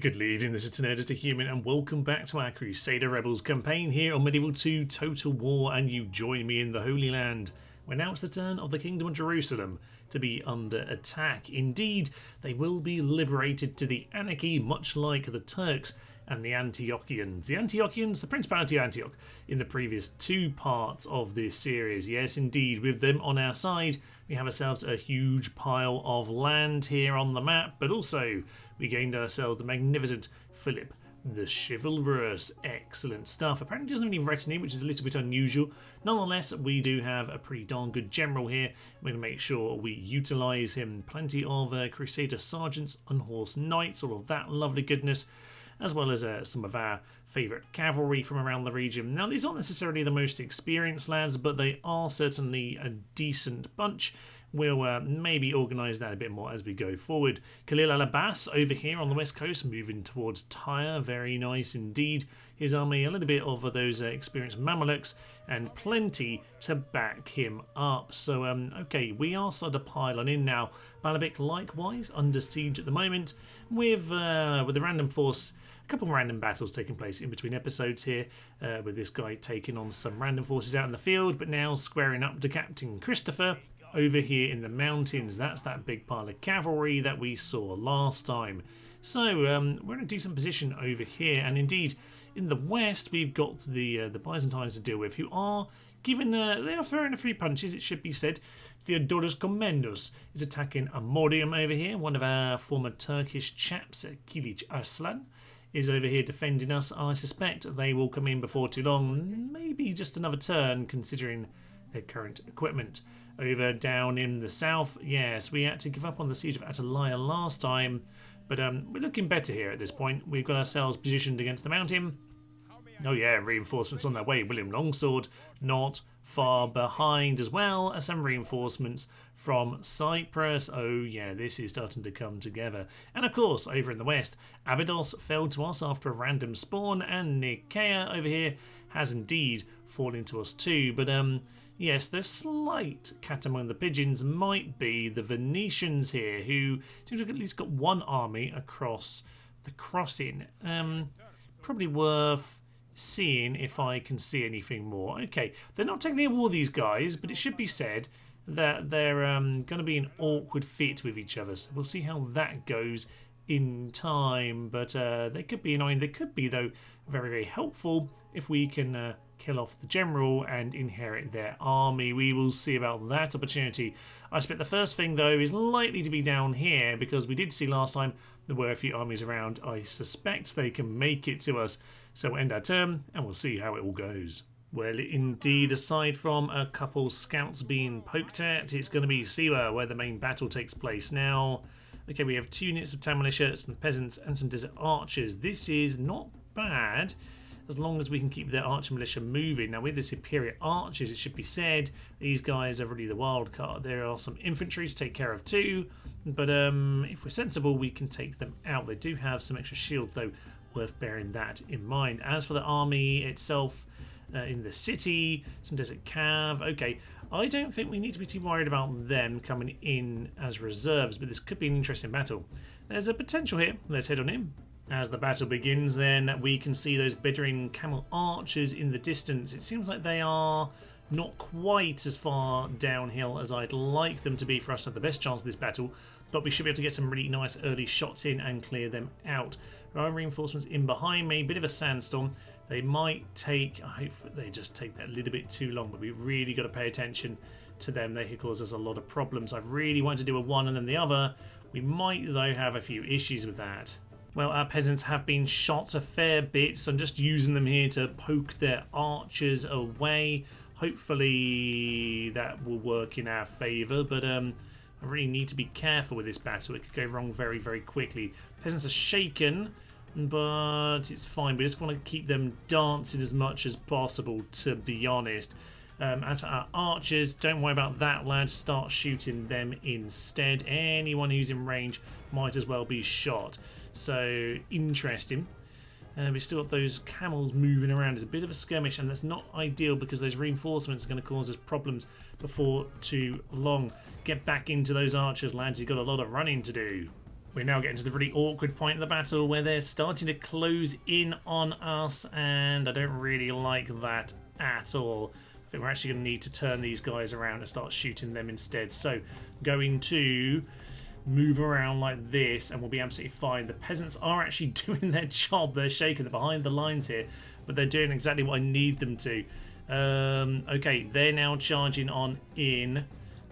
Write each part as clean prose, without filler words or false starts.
Good evening, this is Just a Human, and welcome back to our Crusader Rebels campaign here on Medieval 2 Total War, and you join me in the Holy Land, where now it's the turn of the Kingdom of Jerusalem to be under attack. Indeed, they will be liberated to the anarchy, much like the Turks and the Antiochians. The Antiochians, the Principality of Antioch, in the previous two parts of this series. Yes, indeed, with them on our side, we have ourselves a huge pile of land here on the map, but also we gained ourselves the magnificent Philip the Chivalrous. Excellent stuff. Apparently doesn't have any retinue, which is a little bit unusual. Nonetheless, we do have a pretty darn good general here. We're going to make sure we utilise him. Plenty of Crusader sergeants, unhorsed knights, all of that lovely goodness, as well as some of our favourite cavalry from around the region. Now, these aren't necessarily the most experienced lads, but they are certainly a decent bunch. We'll maybe organise that a bit more as we go forward. Khalil al-Abbas over here on the west coast, moving towards Tyre. Very nice indeed. His army, a little bit of those experienced Mamelukes, and plenty to back him up. So, okay, we are starting to pile on in now. Baalbek, likewise, under siege at the moment, with the random force. A couple of random battles taking place in between episodes here, with this guy taking on some random forces out in the field, but now squaring up to Captain Christopher over here in the mountains. That's that big pile of cavalry that we saw last time. So we're in a decent position over here, and indeed in the west we've got the Byzantines to deal with, who are given they are throwing a few punches, it should be said. Theodorus Komnenos is attacking Amorium over here. One of our former Turkish chaps, Kilic Arslan, is over here defending us. I suspect they will come in before too long, maybe just another turn considering their current equipment. Over down in the south, yes, we had to give up on the siege of Atalaya last time, but we're looking better here at this point. We've got ourselves positioned against the mountain. Oh yeah, reinforcements on their way. William Longsword not far behind, as well as some reinforcements from Cyprus. Oh yeah, this is starting to come together. And of course, over in the west, Abydos fell to us after a random spawn, and Nicaea over here has indeed fallen to us too. But yes, the slight cat among the pigeons might be the Venetians here, who seem to have at least got one army across the crossing. Probably worth seeing if I can see anything more. Okay, they're not taking the war, these guys, but it should be said that they're going to be an awkward fit with each other. So we'll see how that goes in time. But they could be annoying. They could be, though, very, very helpful if we can kill off the general and inherit their army. We will see about that opportunity. I expect the first thing, though, is likely to be down here, because we did see last time there were a few armies around. I suspect they can make it to us. So we'll end our turn and we'll see how it all goes. Well, indeed, aside from a couple scouts being poked at, it's going to be Siwa where the main battle takes place. Now, okay, we have 2 units of town militia, some peasants and some desert archers. This is not bad, as long as we can keep their archer militia moving. Now, with the superior archers, it should be said, these guys are really the wild card. There are some infantry to take care of too, but if we're sensible, we can take them out. They do have some extra shield, though, worth bearing that in mind. As for the army itself, in the city, some desert cav. Okay, I don't think we need to be too worried about them coming in as reserves, but this could be an interesting battle. There's a potential here. Let's head on in. As the battle begins, then, we can see those Bedouin camel archers in the distance. It seems like they are not quite as far downhill as I'd like them to be for us to have the best chance of this battle, but we should be able to get some really nice early shots in and clear them out. There are reinforcements in behind me, bit of a sandstorm. They might take, I hope they just take that a little bit too long, but we've really got to pay attention to them. They could cause us a lot of problems. I really want to do a one and then the other. We might, though, have a few issues with that. Well, our peasants have been shot a fair bit, so I'm just using them here to poke their archers away. Hopefully that will work in our favour, but I really need to be careful with this battle. It could go wrong very, very quickly. Peasants are shaken, but it's fine. We just want to keep them dancing as much as possible, to be honest. As for our archers, don't worry about that, lads. Start shooting them instead. Anyone who's in range might as well be shot. So, interesting. We've still got those camels moving around. It's a bit of a skirmish, and that's not ideal because those reinforcements are going to cause us problems before too long. Get back into those archers, lads. You've got a lot of running to do. We're now getting to the really awkward point of the battle where they're starting to close in on us, and I don't really like that at all. I think we're actually going to need to turn these guys around and start shooting them instead. So going to move around like this and we'll be absolutely fine. The peasants are actually doing their job. They're shaking. They're behind the lines here, but they're doing exactly what I need them to. Okay, they're now charging on in.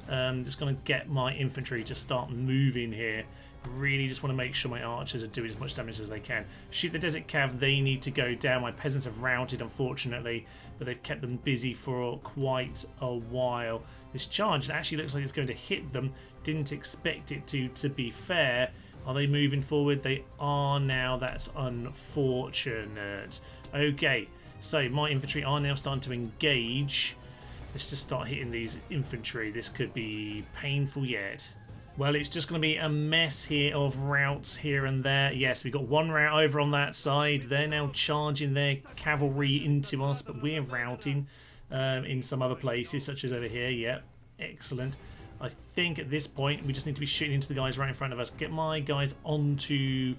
Just going to get my infantry to start moving here. Really just want to make sure my archers are doing as much damage as they can. Shoot the desert cav, they need to go down. My peasants have routed, unfortunately, but they've kept them busy for quite a while. This charge actually looks like it's going to hit them. Didn't expect it to be fair. Are they moving forward? They are now. That's unfortunate. Okay, so my infantry are now starting to engage. Let's just start hitting these infantry. This could be painful yet. Well, it's just going to be a mess here of routes here and there. Yes, we've got one route over on that side. They're now charging their cavalry into us, but we're routing in some other places, such as over here. Yep, excellent. I think at this point, we just need to be shooting into the guys right in front of us. Get my guys onto...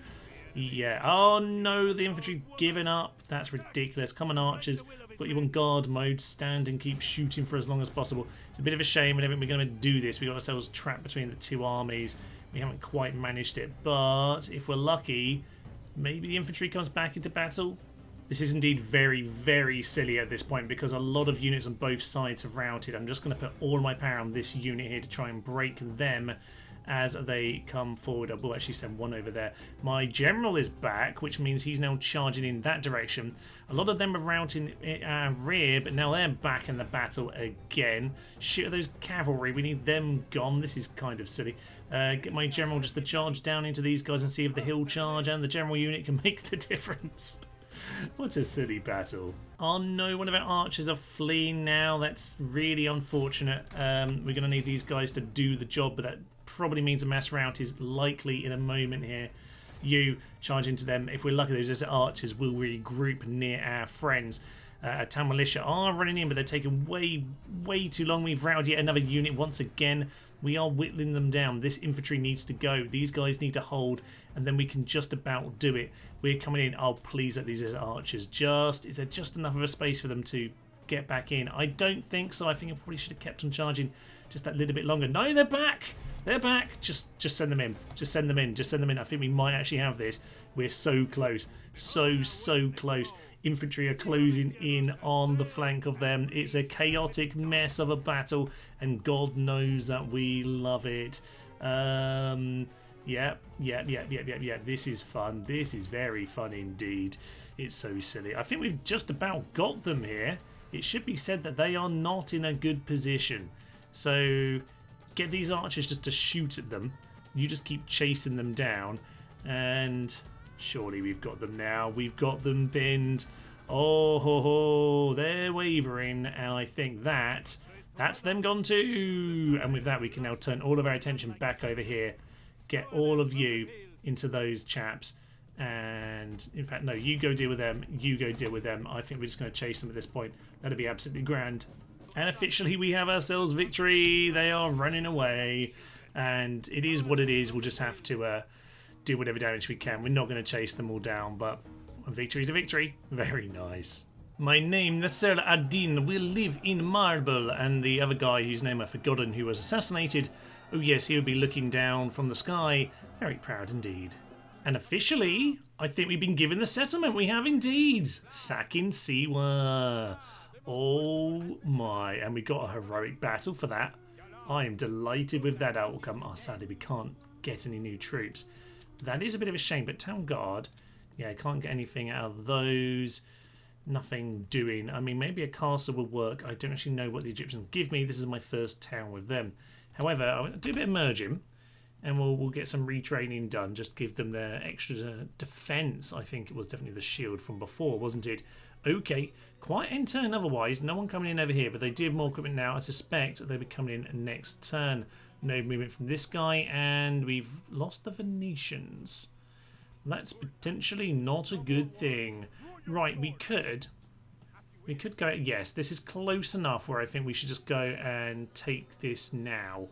Yeah. Oh, no, the infantry giving up. That's ridiculous. Come on, archers. Got you on guard mode. Stand and keep shooting for as long as possible. It's a bit of a shame. I don't think we're going to do this. We got ourselves trapped between the two armies. We haven't quite managed it. But if we're lucky, maybe the infantry comes back into battle. This is indeed very, very silly at this point because a lot of units on both sides have routed. I'm just going to put all my power on this unit here to try and break them as they come forward. I will actually send one over there. My general is back, which means he's now charging in that direction. A lot of them are routing our rear, but now they're back in the battle again. Shoot at those cavalry. We need them gone. This is kind of silly. Get my general just to charge down into these guys and see if the hill charge and the general unit can make the difference. What a silly battle. Oh no, one of our archers are fleeing now. That's really unfortunate. We're going to need these guys to do the job, but that probably means a mass rout is likely in a moment here. You charge into them. If we're lucky, those archers will regroup near our friends. Town militia are running in, but they're taking way too long. We've routed yet another unit once again. We are whittling them down. This infantry needs to go. These guys need to hold, and then we can just about do it. We're coming in. Oh, please let these archers is there just enough of a space for them to get back in? I don't think so. I think I probably should have kept on charging just that little bit longer. No, they're back. They're back. Just send them in. Just send them in. Just send them in. I think we might actually have this. We're so close. So close. Infantry are closing in on the flank of them. It's a chaotic mess of a battle, and God knows that we love it. Yeah. This is fun. This is very fun indeed. It's so silly. I think we've just about got them here. It should be said that they are not in a good position. So get these archers just to shoot at them. You just keep chasing them down, and surely we've got them now. We've got them pinned. Oh, ho, ho. They're wavering, and I think that's them gone too. And with that, we can now turn all of our attention back over here. Get all of you into those chaps. And in fact, no, you go deal with them. You go deal with them. I think we're just going to chase them at this point. That'd be absolutely grand. And officially, we have ourselves victory. They are running away. And it is what it is. We'll just have to do whatever damage we can. We're not going to chase them all down, but a victory is a victory. Very nice. My name, Nasser ad-Din, will live in marble. And the other guy whose name I've forgotten who was assassinated, oh yes, he would be looking down from the sky. Very proud indeed. And officially, I think we've been given the settlement. We have indeed. Sacking Siwa. Oh my. And we got a heroic battle for that. I am delighted with that outcome. Oh, sadly, we can't get any new troops. That is a bit of a shame, but Town Guard, yeah, I can't get anything out of those. Nothing doing. I mean, maybe a castle would work. I don't actually know what the Egyptians give me. This is my first town with them. However, I'll do a bit of merging, and we'll get some retraining done. Just give them their extra defense. I think it was definitely the shield from before, wasn't it? Okay, quiet in turn otherwise. No one coming in over here, but they do have more equipment now. I suspect they'll be coming in next turn. No movement from this guy, and we've lost the Venetians. That's potentially not a good thing. Right, we could go, yes, this is close enough where I think we should just go and take this now.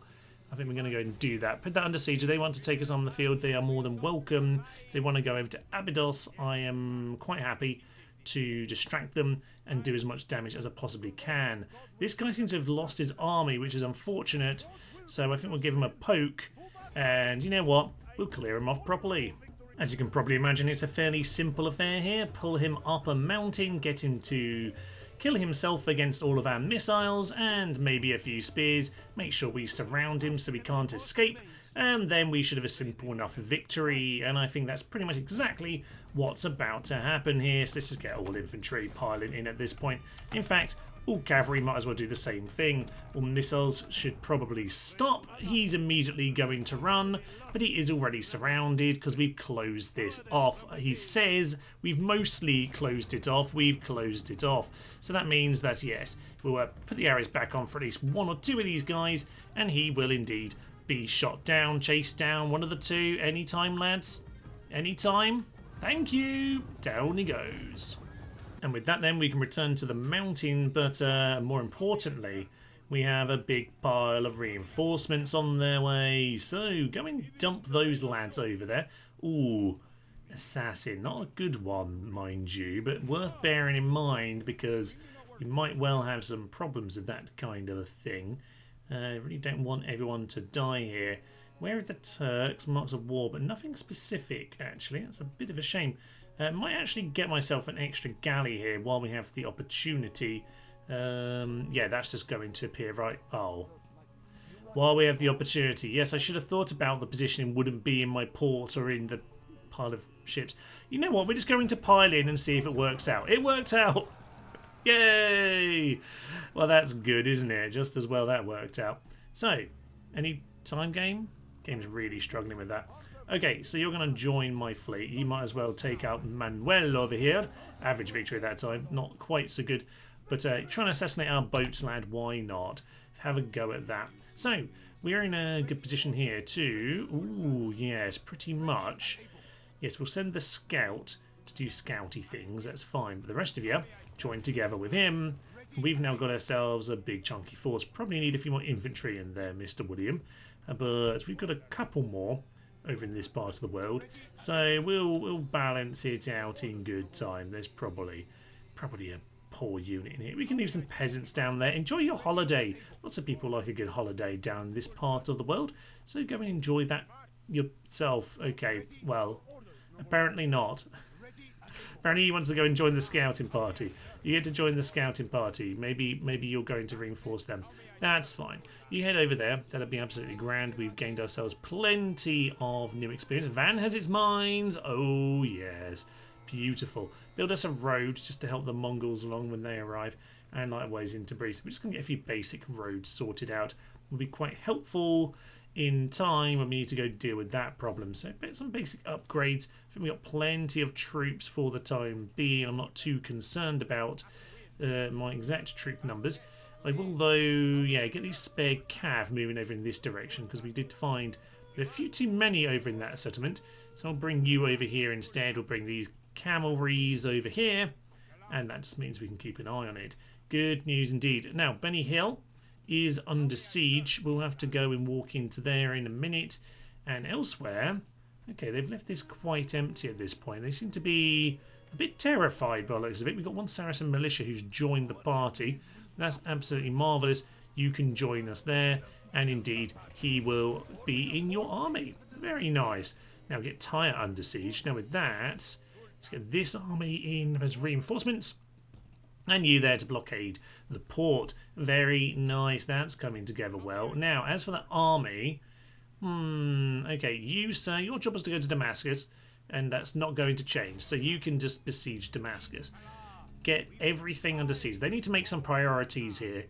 I think we're going to go and do that. Put that under siege. If they want to take us on the field, they are more than welcome. If they want to go over to Abydos, I am quite happy to distract them and do as much damage as I possibly can. This guy seems to have lost his army, which is unfortunate. So I think we'll give him a poke. And you know what? We'll clear him off properly. As you can probably imagine, it's a fairly simple affair here. Pull him up a mountain, get him to kill himself against all of our missiles and maybe a few spears. Make sure we surround him so he can't escape. And then we should have a simple enough victory. And I think that's pretty much exactly what's about to happen here. So let's just get all infantry piling in at this point. In fact, all cavalry might as well do the same thing. All missiles should probably stop. He's immediately going to run, but he is already surrounded because we've closed this off. He says we've mostly closed it off. We've closed it off. So that means that, yes, we'll put the arrows back on for at least one or two of these guys, and he will indeed be shot down, chased down, one of the two. Anytime, lads. Anytime. Thank you. Down he goes. And with that then we can return to the mountain, but more importantly, we have a big pile of reinforcements on their way. So go and dump those lads over there. Ooh, assassin. Not a good one, mind you, but worth bearing in mind because we might well have some problems with that kind of a thing. I really don't want everyone to die here. Where are the Turks? Marks of war, but nothing specific, actually. That's a bit of a shame. Might actually get myself an extra galley here while we have the opportunity. Yeah, that's just going to appear right. Oh. While we have the opportunity. Yes, I should have thought about the positioning wouldn't be in my port or in the pile of ships. You know what? We're just going to pile in and see if it works out. It worked out! Yay! Well, that's good, isn't it? Just as well that worked out. So, any time game? Game's really struggling with that. Okay, so you're going to join my fleet. You might as well take out Manuel over here. Average victory at that time. Not quite so good. But trying to assassinate our boats, lad. Why not? Have a go at that. So, we're in a good position here to... Ooh, yes, pretty much. Yes, we'll send the scout to do scouty things. That's fine. But the rest of you, join together with him. We've now got ourselves a big chunky force. Probably need a few more infantry in there, Mr. William. But we've got a couple more over in this part of the world, so we'll balance it out in good time. There's probably a poor unit in here. We can leave some peasants down there. Enjoy your holiday. Lots of people like a good holiday down this part of the world, so go and enjoy that yourself. Okay, well, apparently not. Apparently he wants to go and join the scouting party. You get to join the scouting party. Maybe you're going to reinforce them. That's fine. You head over there. That'll be absolutely grand. We've gained ourselves plenty of new experience. Van has its mines. Oh, yes. Beautiful. Build us a road just to help the Mongols along when they arrive. And likewise into Greece. We're just going to get a few basic roads sorted out. Will be quite helpful in time when we need to go deal with that problem. So some basic upgrades. I think we've got plenty of troops for the time being. I'm not too concerned about my exact troop numbers. I will, though, yeah, get these spare cav moving over in this direction because we did find a few too many over in that settlement. So I'll bring you over here instead. We'll bring these cavalries over here, and that just means we can keep an eye on it. Good news indeed. Now, Benny Hill is under siege. We'll have to go and walk into there in a minute. And elsewhere, okay, they've left this quite empty at this point. They seem to be a bit terrified by the looks of it. We've got one Saracen militia who's joined the party. That's absolutely marvellous. You can join us there, and indeed he will be in your army. Very nice. Now get Tyre under siege. Now with that, let's get this army in as reinforcements, and you there to blockade the port. Very nice. That's coming together well. Now as for the army, okay, you sir, your job is to go to Damascus, and that's not going to change. So you can just besiege Damascus. Get everything under siege. They need to make some priorities here.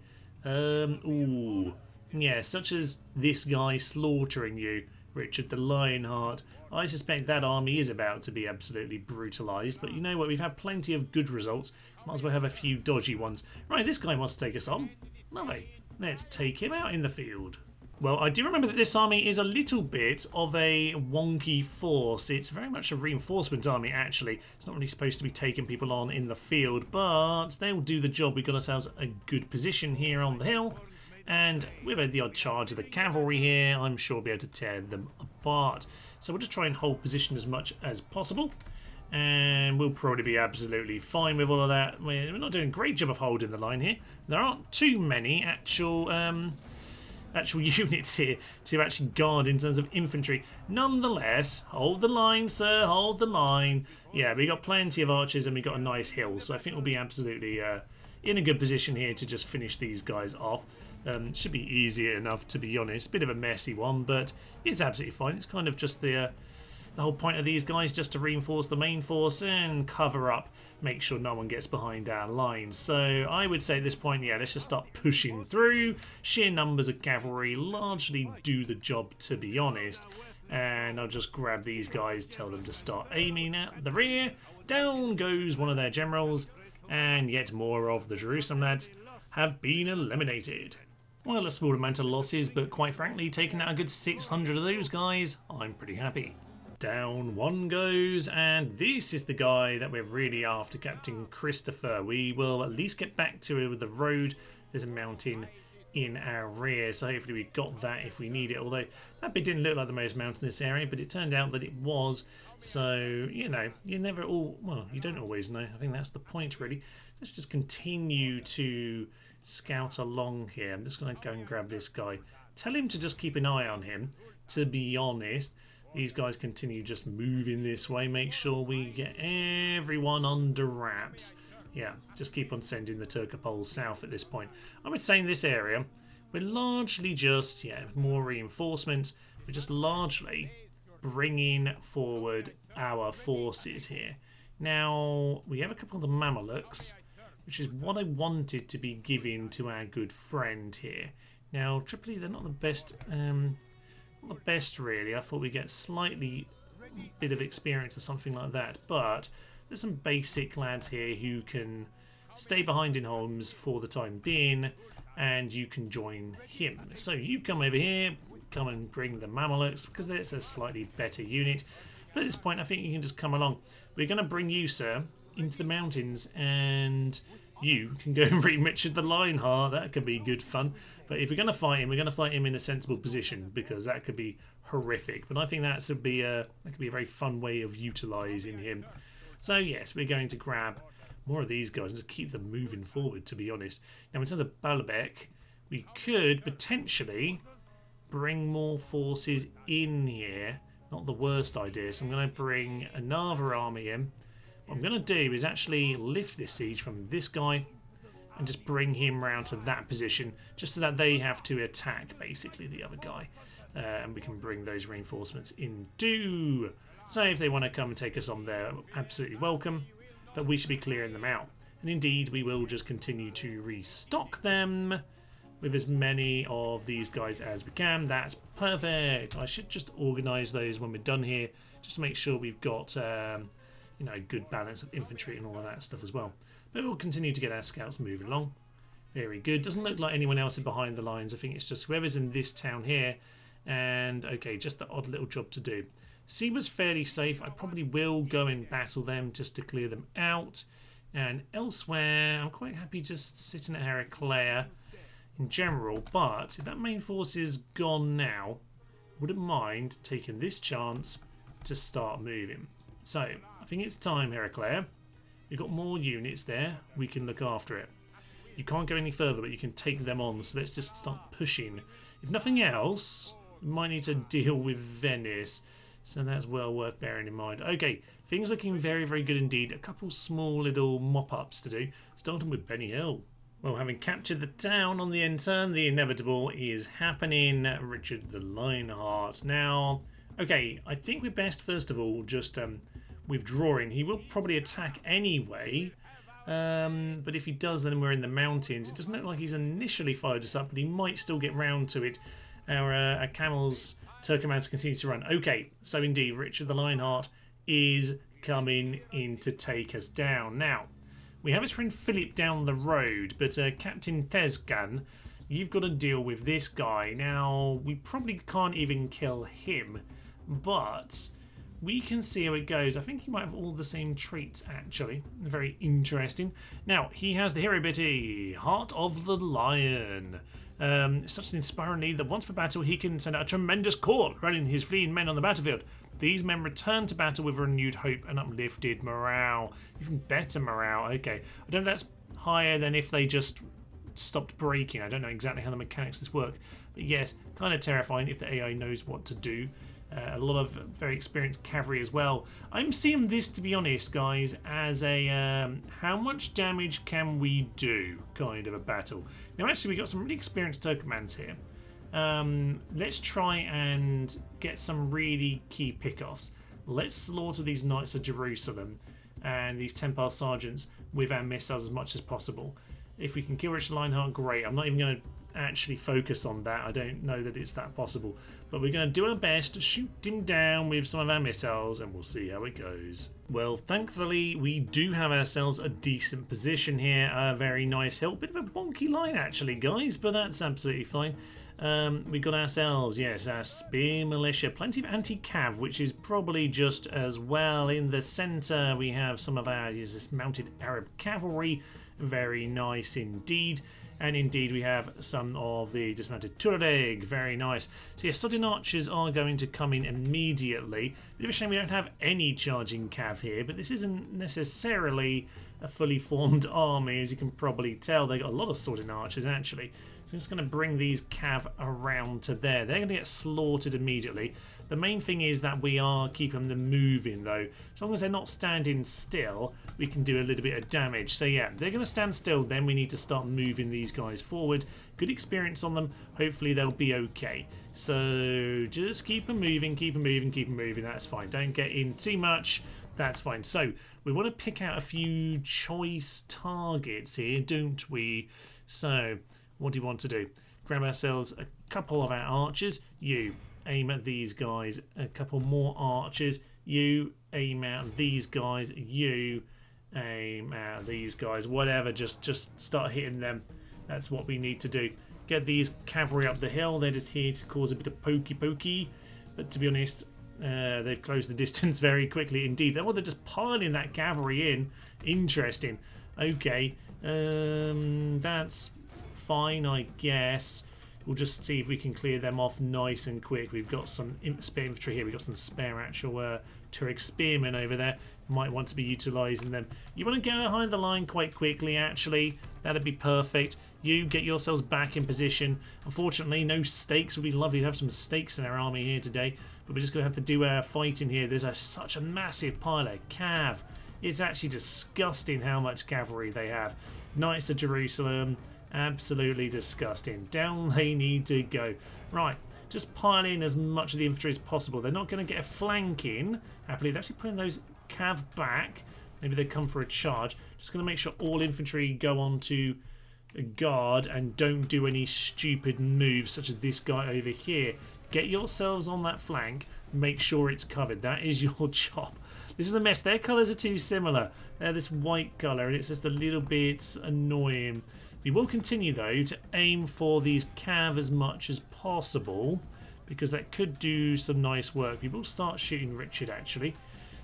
Ooh. Yeah, such as this guy slaughtering you, Richard the Lionheart. I suspect that army is about to be absolutely brutalised, but you know what? We've had plenty of good results. Might as well have a few dodgy ones. Right, this guy wants to take us on. Lovely. Let's take him out in the field. Well, I do remember that this army is a little bit of a wonky force. It's very much a reinforcement army, actually. It's not really supposed to be taking people on in the field, but they'll do the job. We've got ourselves a good position here on the hill, And with the odd charge of the cavalry here, I'm sure we'll be able to tear them apart. So we'll just try and hold position as much as possible. And we'll probably be absolutely fine with all of that. We're not doing a great job of holding the line here. There aren't too many actual units here to actually guard in terms of infantry. Nonetheless, hold the line, sir, hold the line. Yeah, we got plenty of archers and we got a nice hill, so I think we'll be absolutely in a good position here to just finish these guys off. Should be easier enough, to be honest. Bit of a messy one, but it's absolutely fine. It's kind of just the whole point of these guys, just to reinforce the main force and cover up, make sure no one gets behind our lines. So I would say at this point, yeah, let's just start pushing through. Sheer numbers of cavalry largely do the job, to be honest. And I'll just grab these guys, tell them to start aiming at the rear. Down goes one of their generals, and yet more of the Jerusalem lads have been eliminated. Well, a small amount of losses, but quite frankly, taking out a good 600 of those guys, I'm pretty happy. Down one goes, and this is the guy that we're really after, Captain Christopher. We will at least get back to it with the road. There's a mountain in our rear, so hopefully we got that if we need it, although that bit didn't look like the most mountainous area, but it turned out that it was. So, you know, you never all, well, you don't always know. I think that's the point, really. Let's just continue to scout along here. I'm just going to go and grab this guy. Tell him to just keep an eye on him, to be honest. These guys continue just moving this way. Make sure we get everyone under wraps. Yeah, just keep on sending the Turkopoles south at this point. I would say in this area, we're largely just, yeah, more reinforcements. We're just largely bringing forward our forces here. Now, we have a couple of the Mamelukes, which is what I wanted to be giving to our good friend here. Now, Tripoli, they're not the best... not the best, really. I thought we'd get slightly bit of experience or something like that, but there's some basic lads here who can stay behind in Holmes for the time being, and you can join him. So you come over here, come and bring the Mamelukes, because it's a slightly better unit. But at this point, I think you can just come along. We're going to bring you, sir, into the mountains, and you can go and read Richard the Lionheart. That could be good fun. But if we're going to fight him, we're going to fight him in a sensible position, because that could be horrific. But I think that could be a very fun way of utilising him. So yes, we're going to grab more of these guys and just keep them moving forward, to be honest. Now, in terms of Baalbek, we could potentially bring more forces in here. Not the worst idea. So I'm going to bring another army in. What I'm going to do is actually lift this siege from this guy and just bring him round to that position, just so that they have to attack, basically, the other guy. And we can bring those reinforcements in too. So if they want to come and take us on, they're absolutely welcome, but we should be clearing them out. And indeed, we will just continue to restock them with as many of these guys as we can. That's perfect. I should just organise those when we're done here, just to make sure we've got you know, a good balance of infantry and all of that stuff as well. But we'll continue to get our scouts moving along. Very good. Doesn't look like anyone else is behind the lines. I think it's just whoever's in this town here. And, okay, just the odd little job to do. Siwa's fairly safe. I probably will go and battle them just to clear them out. And elsewhere, I'm quite happy just sitting at Heraclea in general. But if that main force is gone now, I wouldn't mind taking this chance to start moving. So, I think it's time, Heraclea. We've got more units there. We can look after it. You can't go any further, but you can take them on. So let's just start pushing. If nothing else, we might need to deal with Venice. So that's well worth bearing in mind. Okay, things looking very, very good indeed. A couple small little mop-ups to do. Starting with Benny Hill. Well, having captured the town on the end turn, the inevitable is happening. Richard the Lionheart. Now, okay, I think we're best, first of all, just withdrawing. He will probably attack anyway. But if he does, then we're in the mountains. It doesn't look like he's initially fired us up, but he might still get round to it. Our camels... Turkomans continue to run. Okay, so indeed, Richard the Lionheart is coming in to take us down. Now, we have his friend Philip down the road, but Captain Tezcan, you've got to deal with this guy. Now, we probably can't even kill him, but we can see how it goes. I think he might have all the same traits, actually. Very interesting. Now, he has the hero ability, Heart of the Lion. Such an inspiring lead that once per battle, he can send out a tremendous call, running his fleeing men on the battlefield. These men return to battle with renewed hope and uplifted morale. Even better morale. Okay. I don't know if that's higher than if they just stopped breaking. I don't know exactly how the mechanics of this work. But yes, kind of terrifying if the AI knows what to do. A lot of very experienced cavalry as well. I'm seeing this, to be honest, guys, as a how much damage can we do kind of a battle. Now, actually, we've got some really experienced Turkmans here. Let's try and get some really key pickoffs. Let's slaughter these Knights of Jerusalem and these Templar Sergeants with our missiles as much as possible. If we can kill Richard Lionheart, great. I'm not even going to actually focus on that. I don't know that it's that possible. But we're going to do our best to shoot him down with some of our missiles, and we'll see how it goes. Well, thankfully, we do have ourselves a decent position here. A very nice hill. Bit of a bonky line, actually, guys, but that's absolutely fine. We got ourselves, yes, our spear militia. Plenty of anti-cav, which is probably just as well. In the centre, we have some of our mounted Arab cavalry. Very nice indeed. And indeed, we have some of the dismounted Tuareg. Very nice. So, yeah, Sudden Archers are going to come in immediately. Bit of a shame we don't have any charging cav here, but this isn't necessarily a fully formed army, as you can probably tell. They've got a lot of Sudden Archers, actually. So I'm just going to bring these cav around to there. They're going to get slaughtered immediately. The main thing is that we are keeping them moving, though. As long as they're not standing still, we can do a little bit of damage. So yeah, they're going to stand still, then we need to start moving these guys forward. Good experience on them. Hopefully they'll be okay. So just keep them moving, keep them moving, keep them moving. That's fine. Don't get in too much. That's fine. So we want to pick out a few choice targets here, don't we? So what do you want to do? Grab ourselves a couple of our archers. You aim at these guys. A couple more archers. You aim at these guys. You aim at these guys. Whatever, just start hitting them. That's what we need to do. Get these cavalry up the hill. They're just here to cause a bit of pokey. But to be honest, they've closed the distance very quickly indeed. Oh, they're just piling that cavalry in. Interesting. Okay, that's fine, I guess. We'll just see if we can clear them off nice and quick. We've got some spare infantry here. We've got some spare actual Turek spearmen over there. Might want to be utilising them. You want to get behind the line quite quickly, actually. That'd be perfect. You get yourselves back in position. Unfortunately, no stakes. Would be lovely to have some stakes in our army here today. But we're just going to have to do our fighting here. There's such a massive pile of cav. It's actually disgusting how much cavalry they have. Knights of Jerusalem. Absolutely disgusting. Down they need to go. Right, just pile in as much of the infantry as possible. They're not going to get a flank in. Happily, they're actually putting those cav back. Maybe they come for a charge. Just going to make sure all infantry go on to guard and don't do any stupid moves such as this guy over here. Get yourselves on that flank. Make sure it's covered. That is your job. This is a mess. Their colours are too similar. They're this white colour and it's just a little bit annoying. We will continue, though, to aim for these cav as much as possible because that could do some nice work. We will start shooting Richard, actually.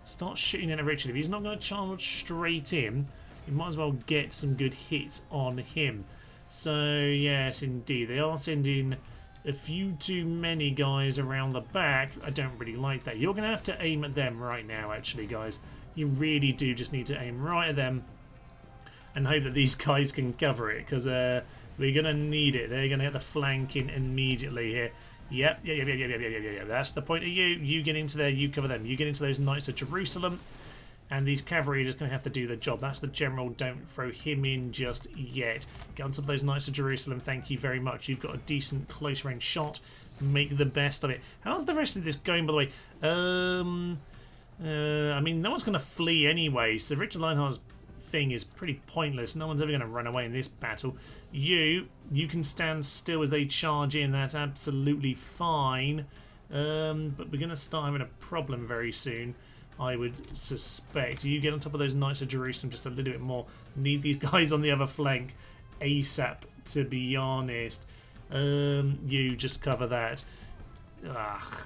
Start shooting at Richard. If he's not going to charge straight in, we might as well get some good hits on him. So, yes, indeed. They are sending a few too many guys around the back. I don't really like that. You're going to have to aim at them right now, actually, guys. You really do just need to aim right at them and hope that these guys can cover it because we're going to need it. They're going to get the flank in immediately here. Yep. That's the point of you. You get into there, you cover them. You get into those Knights of Jerusalem, and these cavalry are just going to have to do the job. That's the general. Don't throw him in just yet. Get on top of those Knights of Jerusalem. Thank you very much. You've got a decent close-range shot. Make the best of it. How's the rest of this going, by the way? I mean, no one's going to flee anyway, so Richard Lionheart's thing is pretty pointless. No one's ever going to run away in this battle. You can stand still as they charge in. That's absolutely fine. But we're going to start having a problem very soon, I would suspect. You get on top of those Knights of Jerusalem just a little bit more. Need these guys on the other flank ASAP, to be honest. You just cover that.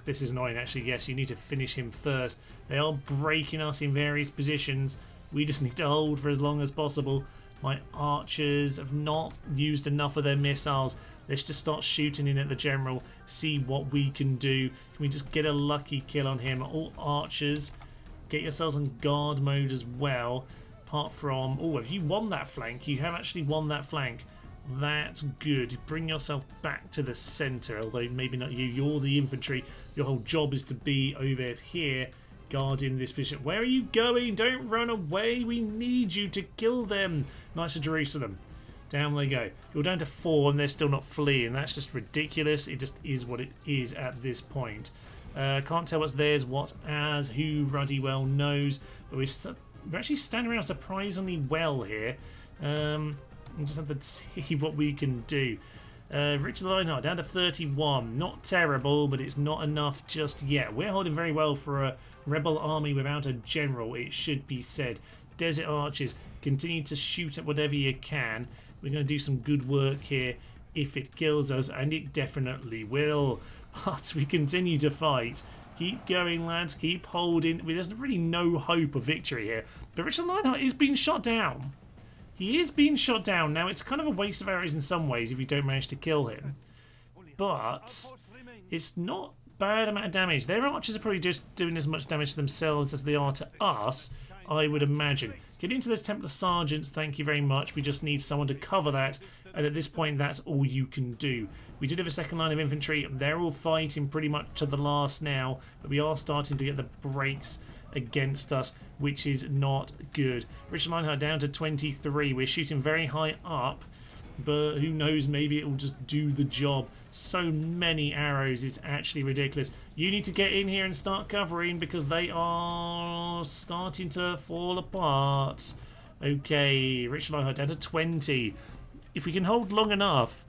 This is annoying actually. Yes, you need to finish him first. They are breaking us in various positions. We just need to hold for as long as possible. My archers have not used enough of their missiles. Let's just start shooting in at the general, see what we can do. Can we just get a lucky kill on him? All archers, get yourselves on guard mode as well. Apart from, oh, have you won that flank? You have actually won that flank. That's good. Bring yourself back to the centre, although maybe not you. You're the infantry. Your whole job is to be over here, guarding this position. Where are you going? Don't run away. We need you to kill them. Knights of Jerusalem. Down they go. You're down to 4 and they're still not fleeing. That's just ridiculous. It just is what it is at this point. Can't tell what's theirs, what's ours. Who ruddy well knows. But we're actually standing around surprisingly well here. We'll just have to see what we can do. Richard Lionheart down to 31. Not terrible, but it's not enough just yet. We're holding very well for a rebel army without a general, it should be said. Desert archers, continue to shoot at whatever you can. We're going to do some good work here if it kills us, and it definitely will. But we continue to fight. Keep going, lads. Keep holding. There's really no hope of victory here. But Richard Lionheart is being shot down. He is being shot down. Now, it's kind of a waste of arrows in some ways if you don't manage to kill him. But it's not bad amount of damage. Their archers are probably just doing as much damage to themselves as they are to us, I would imagine. Get into those Templar Sergeants, thank you very much. We just need someone to cover that, and at this point, that's all you can do. We did have a second line of infantry. They're all fighting pretty much to the last now, but we are starting to get the breaks against us, which is not good. Richard Lionheart down to 23. We're shooting very high up, but who knows, maybe it will just do the job. So many arrows, it's actually ridiculous. You need to get in here and start covering because they are starting to fall apart. Okay, Richard Lionheart down to 20. If we can hold long enough,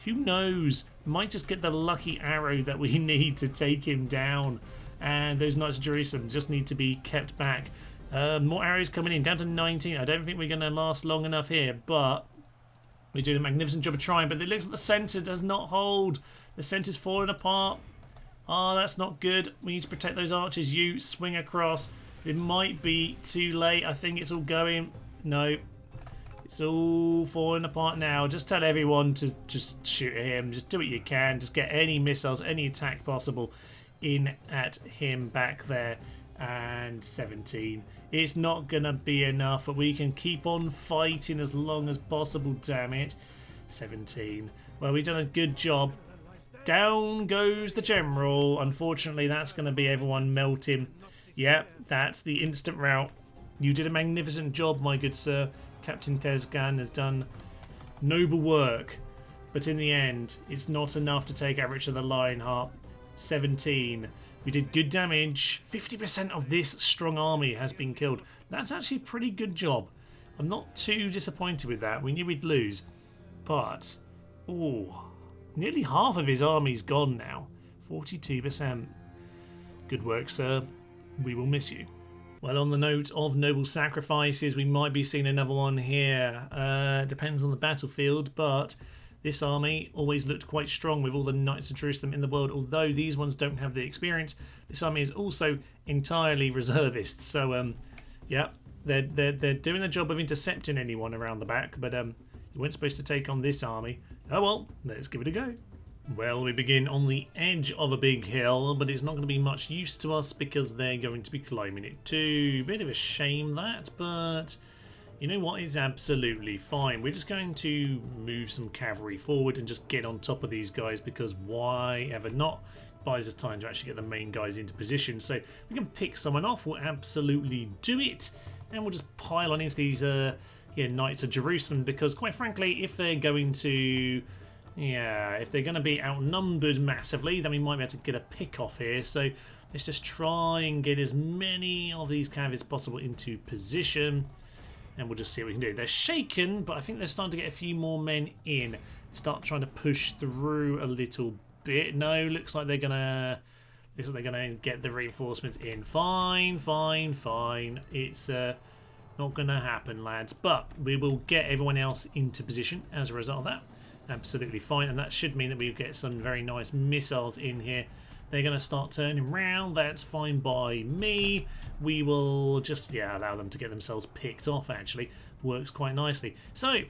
who knows, might just get the lucky arrow that we need to take him down. And those Knights of Jerusalem just need to be kept back. More arrows coming in, down to 19. I don't think we're going to last long enough here, but we're doing a magnificent job of trying. But it looks like the centre does not hold. The centre's falling apart. Oh, that's not good. We need to protect those archers. You swing across. It might be too late. I think it's all going. No. It's all falling apart now. Just tell everyone to just shoot at him. Just do what you can. Just get any missiles, any attack possible in at him back there. And 17. It's not gonna be enough, but we can keep on fighting as long as possible, damn it. 17. Well, we've done a good job. Down goes the general. Unfortunately, that's gonna be everyone melting. Yep, that's the instant rout. You did a magnificent job, my good sir. Captain Tezcan has done noble work, but in the end, it's not enough to take out Richard the Lionheart. 17. We did good damage. 50% of this strong army has been killed. That's actually a pretty good job. I'm not too disappointed with that. We knew we'd lose. But, oh, nearly half of his army's gone now. 42%. Good work, sir. We will miss you. Well, on the note of noble sacrifices, we might be seeing another one here. Depends on the battlefield, but this army always looked quite strong with all the Knights of Jerusalem in the world, although these ones don't have the experience. This army is also entirely reservists, so yeah, they're doing the job of intercepting anyone around the back, but you weren't supposed to take on this army. Oh well, let's give it a go. Well, we begin on the edge of a big hill, but it's not going to be much use to us because they're going to be climbing it too. Bit of a shame that, but you know what? It's absolutely fine. We're just going to move some cavalry forward and just get on top of these guys because why ever not? Buys us time to actually get the main guys into position. So we can pick someone off. We'll absolutely do it. And we'll just pile on into these Knights of Jerusalem because quite frankly, if they're going to be outnumbered massively, then we might be able to get a pick off here. So let's just try and get as many of these cav as possible into position. And we'll just see what we can do. They're shaken, but I think they're starting to get a few more men in. Start trying to push through a little bit. No, looks like they're gonna get the reinforcements in. Fine. It's not gonna happen, lads. But we will get everyone else into position as a result of that. absolutely fine. And that should mean that we get some very nice missiles in here. They're going to start turning around. That's fine by me. We will just, yeah, allow them to get themselves picked off, actually. Works quite nicely. So.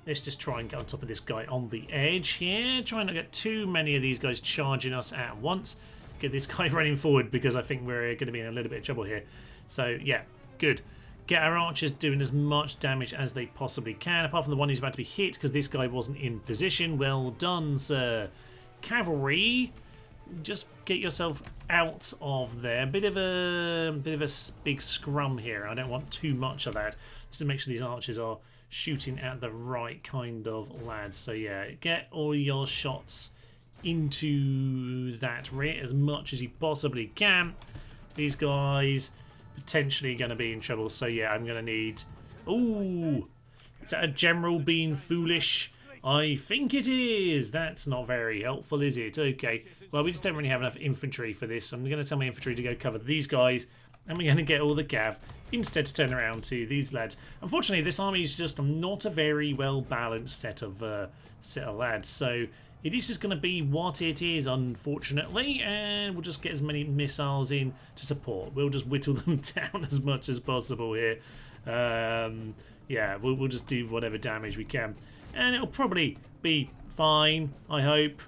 Let's just try and get on top of this guy on the edge here. Try not to get too many of these guys charging us at once. Get this guy running forward because I think we're going to be in a little bit of trouble here. So, yeah, good. Get our archers doing as much damage as they possibly can, apart from the one who's about to be hit because this guy wasn't in position. Well done, sir. Cavalry, just get yourself out of there. Bit of a big scrum here. I don't want too much of that, just to make sure these archers are shooting at the right kind of lads. So yeah, get all your shots into that rear as much as you possibly can. These guys potentially going to be in trouble. So yeah, I'm going to need... Ooh, is that a general being foolish? I think it is. That's not very helpful, is it? Okay. Well, we just don't really have enough infantry for this. I'm going to tell my infantry to go cover these guys. And we're going to get all the cav instead to turn around to these lads. Unfortunately, this army is just not a very well-balanced set of lads. So it is just going to be what it is, unfortunately. And we'll just get as many missiles in to support. We'll just whittle them down as much as possible here. Yeah, we'll just do whatever damage we can. And it'll probably be fine, I hope.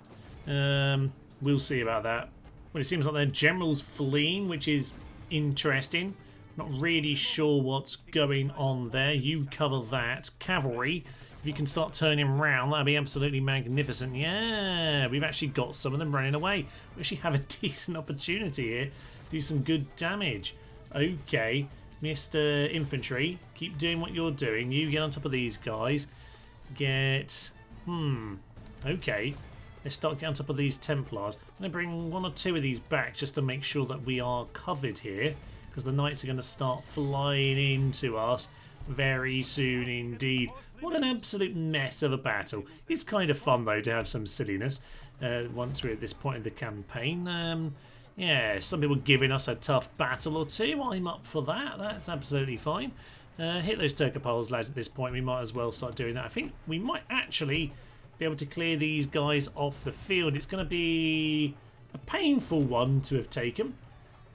We'll see about that. Well, it seems like their general's fleeing, which is interesting. Not really sure what's going on there. You cover that. Cavalry, if you can start turning around, that'd be absolutely magnificent. Yeah, we've actually got some of them running away. We actually have a decent opportunity here. Do some good damage. Okay, Mr. Infantry, keep doing what you're doing. You get on top of these guys. Get... Okay. Let's start getting on top of these Templars. I'm going to bring one or two of these back just to make sure that we are covered here, because the knights are going to start flying into us very soon indeed. What an absolute mess of a battle. It's kind of fun, though, to have some silliness once we're at this point of the campaign. Yeah, some people giving us a tough battle or two. I'm up for that. That's absolutely fine. Hit those Turkopoles lads at this point. We might as well start doing that. I think we might actually be able to clear these guys off the field. It's going to be a painful one to have taken.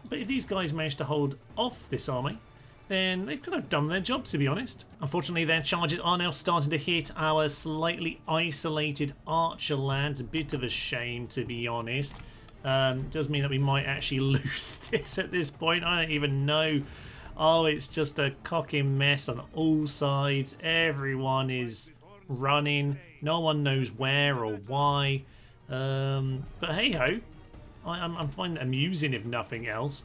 But if these guys manage to hold off this army, then they've kind of done their job, to be honest. Unfortunately, their charges are now starting to hit our slightly isolated archer lads. A bit of a shame, to be honest. Does mean that we might actually lose this at this point. I don't even know. Oh, it's just a cocking mess on all sides. Everyone is running. No one knows where or why. But hey-ho. I'm finding it amusing, if nothing else.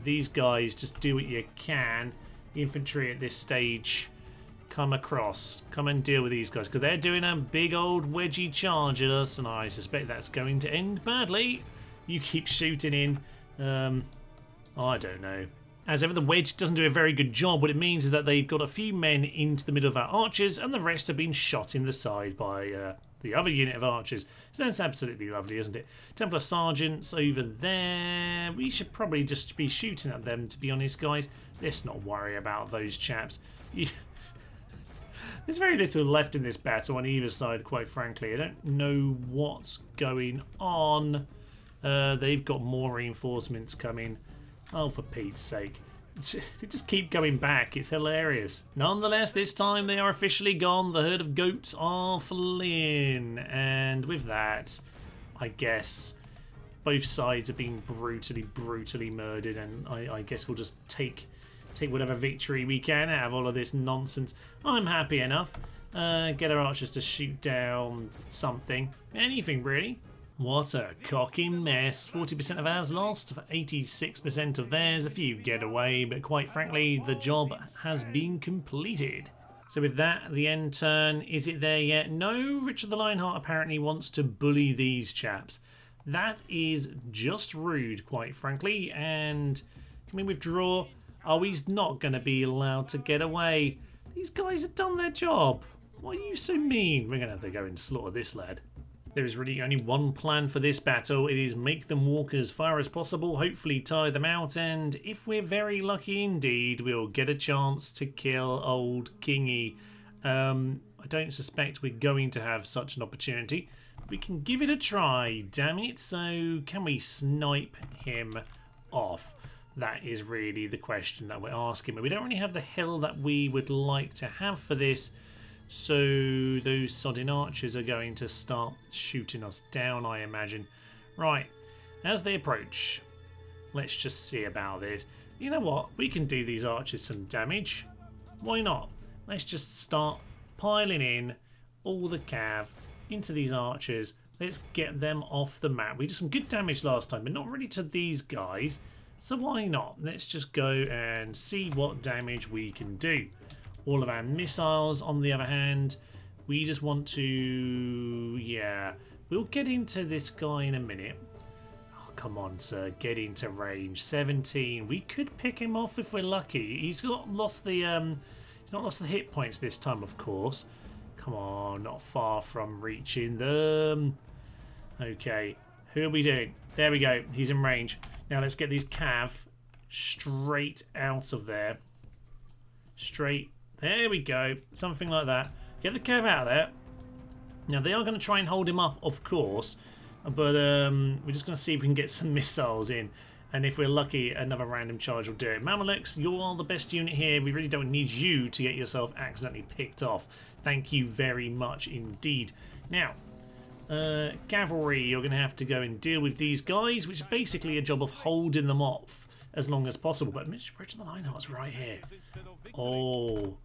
These guys, just do what you can. Infantry at this stage, come across. Come and deal with these guys, because they're doing a big old wedgie charge at us, and I suspect that's going to end badly. You keep shooting in. I don't know. As ever, the wedge doesn't do a very good job. What it means is that they've got a few men into the middle of our archers, and the rest have been shot in the side by the other unit of archers. So that's absolutely lovely, isn't it? Templar sergeants over there. We should probably just be shooting at them, to be honest, guys. Let's not worry about those chaps. There's very little left in this battle on either side, quite frankly. I don't know what's going on. They've got more reinforcements coming. Oh, for Pete's sake. They just keep going back. It's hilarious. Nonetheless, this time they are officially gone. The herd of goats are fleeing. And with that, I guess both sides are being brutally murdered. And I guess we'll just take whatever victory we can out of all of this nonsense. I'm happy enough. Get our archers to shoot down something. Anything, really. What a cocky mess. 40% of ours lost, 86% of theirs. A few get away, but quite frankly, the job has been completed. So with that, the end turn, is it there yet? No, Richard the Lionheart apparently wants to bully these chaps. That is just rude, quite frankly. And can we withdraw? Oh, he's not going to be allowed to get away. These guys have done their job. Why are you so mean? We're going to have to go and slaughter this lad. There is really only one plan for this battle. It is make them walk as far as possible, hopefully tire them out, and if we're very lucky indeed, we'll get a chance to kill old Kingy. I I don't suspect we're going to have such an opportunity. We can give it a try, damn it. So can we snipe him off? That is really the question that we're asking. But we don't really have the hill that we would like to have for this. So those sodding archers are going to start shooting us down, I imagine. Right, as they approach, let's just see about this. You know what? We can do these archers some damage. Why not? Let's just start piling in all the cav into these archers. Let's get them off the map. We did some good damage last time, but not really to these guys. So why not? Let's just go and see what damage we can do. All of our missiles, on the other hand, we just want to... Yeah, we'll get into this guy in a minute. Oh, come on, sir. Get into range. 17. We could pick him off if we're lucky. He's not lost the hit points this time, of course. Come on, not far from reaching them. Okay, who are we doing? There we go. He's in range. Now let's get these cav straight out of there. Straight. There we go. Something like that. Get the cav out of there. Now they are going to try and hold him up, of course. But we're just going to see if we can get some missiles in. And if we're lucky, another random charge will do it. Mamelukes, you are the best unit here. We really don't need you to get yourself accidentally picked off. Thank you very much indeed. Now, cavalry, you're going to have to go and deal with these guys, which is basically a job of holding them off as long as possible. But Richard the Lionheart's right here. Oh.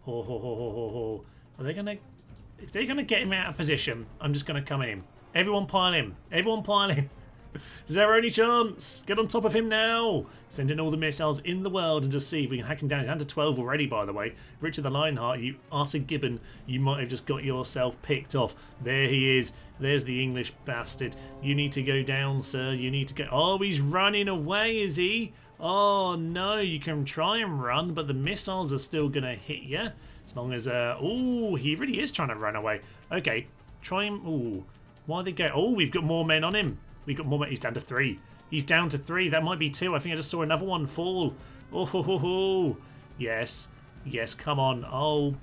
Are they going to... If they're going to get him out of position, I'm just going to come in. Everyone pile in. Everyone pile in. Is there any chance? Get on top of him now. Send in all the missiles in the world and just see if we can hack him down. He's down to 12 already, by the way. Richard the Lionheart, you utter gibbon. You might have just got yourself picked off. There he is. There's the English bastard. You need to go down, sir. You need to go... Oh, he's running away, is he? Oh, no. You can try and run, but the missiles are still going to hit you. As long as... Oh, he really is trying to run away. Okay. Try him... Oh, why they go... Oh, we've got more men on him. We've got more men. He's down to 3. He's down to 3. That might be 2. I think I just saw another one fall. Oh. Yes. Yes, come on. Oh,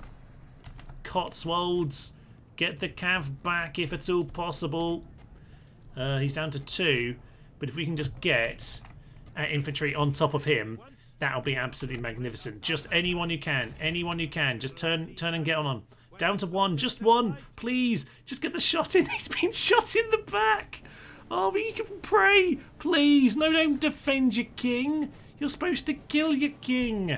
Cotswolds. Get the cav back if at all possible. He's down to 2. But if we can just get infantry on top of him, that'll be absolutely magnificent. Just anyone who can. Anyone who can. Just turn and get on him. Down to 1. Just 1. Please. Just get the shot in. He's been shot in the back. Oh, but you can pray. Please. No, don't defend your king. You're supposed to kill your king.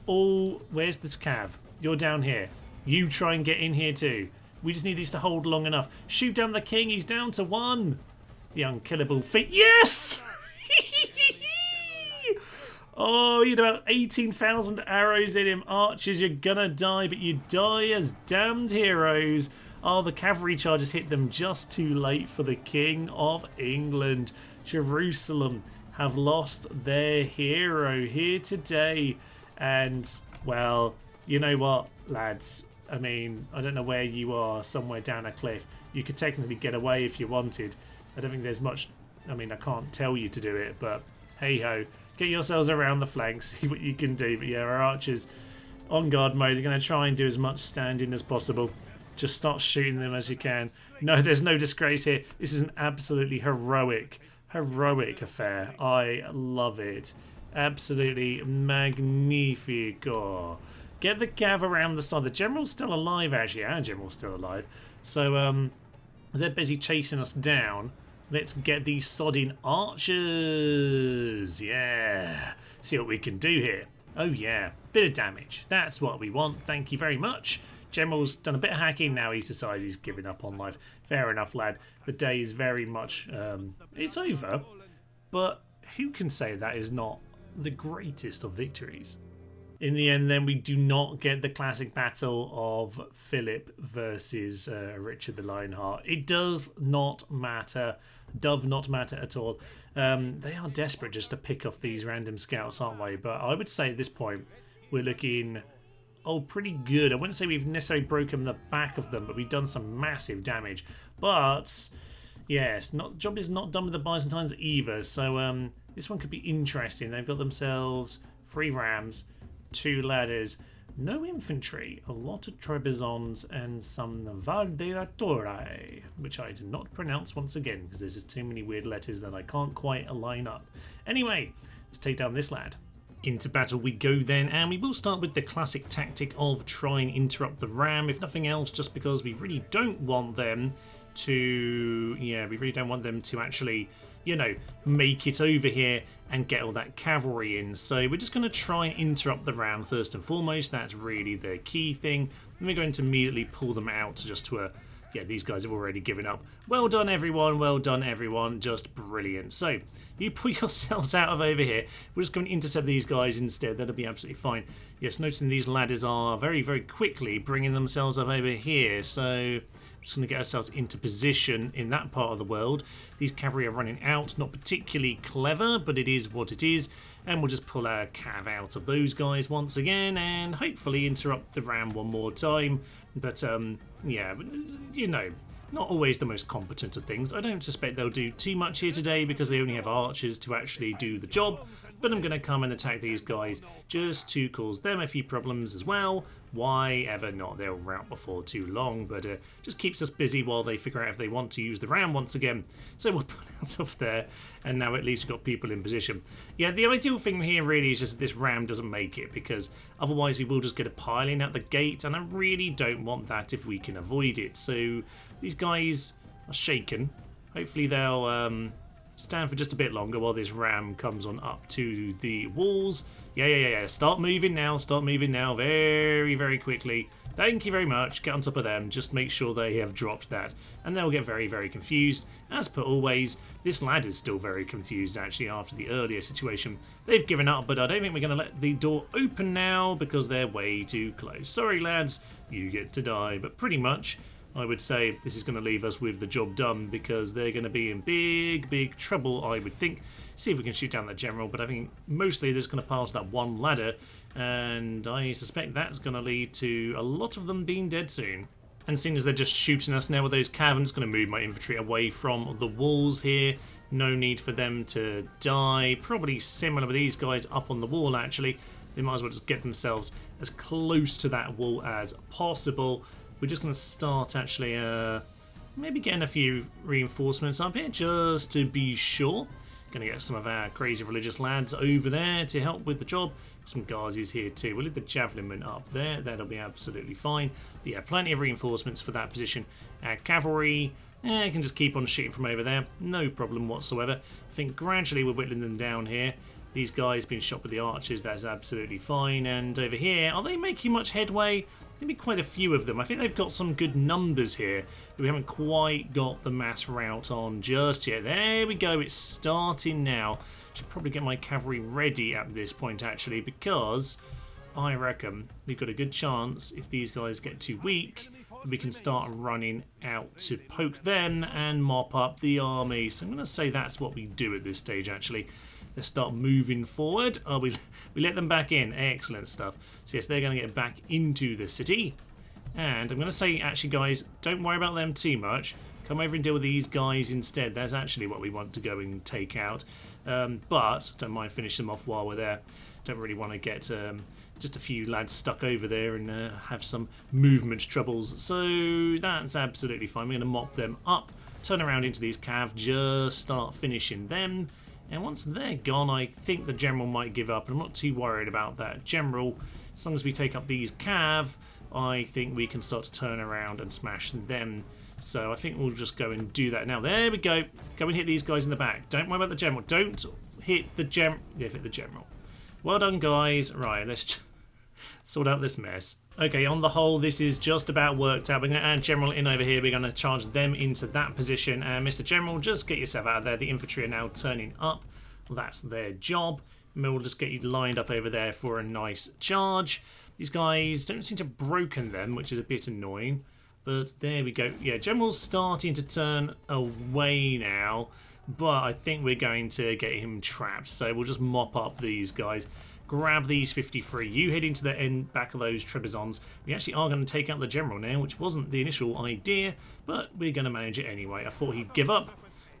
Oh, where's this cav? You're down here. You try and get in here too. We just need these to hold long enough. Shoot down the king. He's down to 1. The unkillable feat. Yes! Oh, you had about 18,000 arrows in him. Archers, you're gonna die, but you die as damned heroes. Oh, the cavalry charges hit them just too late for the King of England. Jerusalem have lost their hero here today. And, well, you know what, lads? I mean, I don't know where you are, somewhere down a cliff. You could technically get away if you wanted. I don't think there's much... I mean, I can't tell you to do it, but hey-ho. Get yourselves around the flanks, see what you can do. But yeah, our archers on guard mode. They're going to try and do as much standing as possible. Just start shooting them as you can. No, there's no disgrace here. This is an absolutely heroic affair. I love it. Absolutely magnifico. Get the cav around the side. The general's still alive, actually. Our general's still alive. So, as they're busy chasing us down, let's get these sodding archers. Yeah. See what we can do here. Oh, yeah. Bit of damage. That's what we want. Thank you very much. General's done a bit of hacking now. He's decided he's giving up on life. Fair enough, lad. The day is very much... it's over. But who can say that is not the greatest of victories? In the end, then, we do not get the classic battle of Philip versus Richard the Lionheart. It does not matter. Does not matter at all. They are desperate just to pick off these random scouts, aren't they? But I would say at this point, we're looking... Oh, pretty good. I wouldn't say we've necessarily broken the back of them, but we've done some massive damage. But, yes, job is not done with the Byzantines either. So this one could be interesting. They've got themselves 3 rams, 2 ladders, No infantry, a lot of trebizons and some Valderatore, which I did not pronounce once again because there's just too many weird letters that I can't quite align up. Anyway, let's take down this lad. Into battle we go then, and we will start with the classic tactic of try and interrupt the ram, if nothing else just because we really don't want them to, actually, you know, make it over here and get all that cavalry in. So we're just going to try and interrupt the ram first and foremost. That's really the key thing. And we're going to immediately pull them out just to yeah, these guys have already given up. Well done everyone, well done everyone, just brilliant. So you pull yourselves out of over here. We're just going to intercept these guys instead, that'll be absolutely fine. Yes, noticing these ladders are very, very quickly bringing themselves up over here. So just going to get ourselves into position in that part of the world. These cavalry are running out, not particularly clever, but it is what it is. And we'll just pull our cav out of those guys once again and hopefully interrupt the ram one more time. But yeah, you know, not always the most competent of things. I don't suspect they'll do too much here today because they only have archers to actually do the job. But I'm going to come and attack these guys just to cause them a few problems as well. Why ever not? They'll rout before too long, but just keeps us busy while they figure out if they want to use the ram once again. So we'll pull out of there, and now at least we've got people in position. Yeah, the ideal thing here really is just that this ram doesn't make it, because otherwise we will just get a pile-in at the gate, and I really don't want that if we can avoid it. So these guys are shaken. Hopefully they'll stand for just a bit longer while this ram comes on up to the walls. Yeah. Start moving now. Start moving now. Very, very quickly. Thank you very much. Get on top of them. Just make sure they have dropped that. And they'll get very, very confused. As per always, this lad is still very confused, actually, after the earlier situation. They've given up, but I don't think we're going to let the door open now because they're way too close. Sorry, lads. You get to die. But pretty much, I would say this is going to leave us with the job done because they're going to be in big, big trouble, I would think. See if we can shoot down that general, but I think mostly they're just going to pass that one ladder, and I suspect that's going to lead to a lot of them being dead soon. And seeing as they're just shooting us now with those cav, I'm just going to move my infantry away from the walls here. No need for them to die. Probably similar with these guys up on the wall, actually. They might as well just get themselves as close to that wall as possible. We're just going to start actually maybe getting a few reinforcements up here just to be sure. Going to get some of our crazy religious lads over there to help with the job. Some Ghazis here too. We'll leave the javelinmen up there. That'll be absolutely fine. But yeah, plenty of reinforcements for that position. Our cavalry can just keep on shooting from over there. No problem whatsoever. I think gradually we're whittling them down here. These guys being shot with the archers, that's absolutely fine. And over here, are they making much headway? There'll be quite a few of them. I think they've got some good numbers here. We haven't quite got the mass rout on just yet. There we go, it's starting now. Should probably get my cavalry ready at this point, actually, because I reckon we've got a good chance, if these guys get too weak, that we can start running out to poke them and mop up the army. So I'm going to say that's what we do at this stage, actually. Let's start moving forward. Oh, we let them back in. Excellent stuff. So yes, they're going to get back into the city. And I'm going to say, actually, guys, don't worry about them too much. Come over and deal with these guys instead. That's actually what we want to go and take out. But don't mind finish them off while we're there. Don't really want to get just a few lads stuck over there and have some movement troubles. So that's absolutely fine. We're going to mop them up, turn around into these cav, just start finishing them. And once they're gone, I think the general might give up. I'm not too worried about that general. As long as we take up these cav, I think we can start to turn around and smash them. So I think we'll just go and do that now. There we go. Go and hit these guys in the back. Don't worry about the general. Don't hit the general. Yeah, hit the general. Well done, guys. Right, let's sort out this mess. Okay, on the whole, this is just about worked out. We're going to add General in over here. We're going to charge them into that position. And Mr. General, just get yourself out of there. The infantry are now turning up. That's their job. And we'll just get you lined up over there for a nice charge. These guys don't seem to have broken them, which is a bit annoying. But there we go. Yeah, General's starting to turn away now. But I think we're going to get him trapped. So we'll just mop up these guys. Grab these 53. You head into the end back of those Trebizons. We actually are going to take out the general now, which wasn't the initial idea, but we're going to manage it anyway. I thought he'd give up,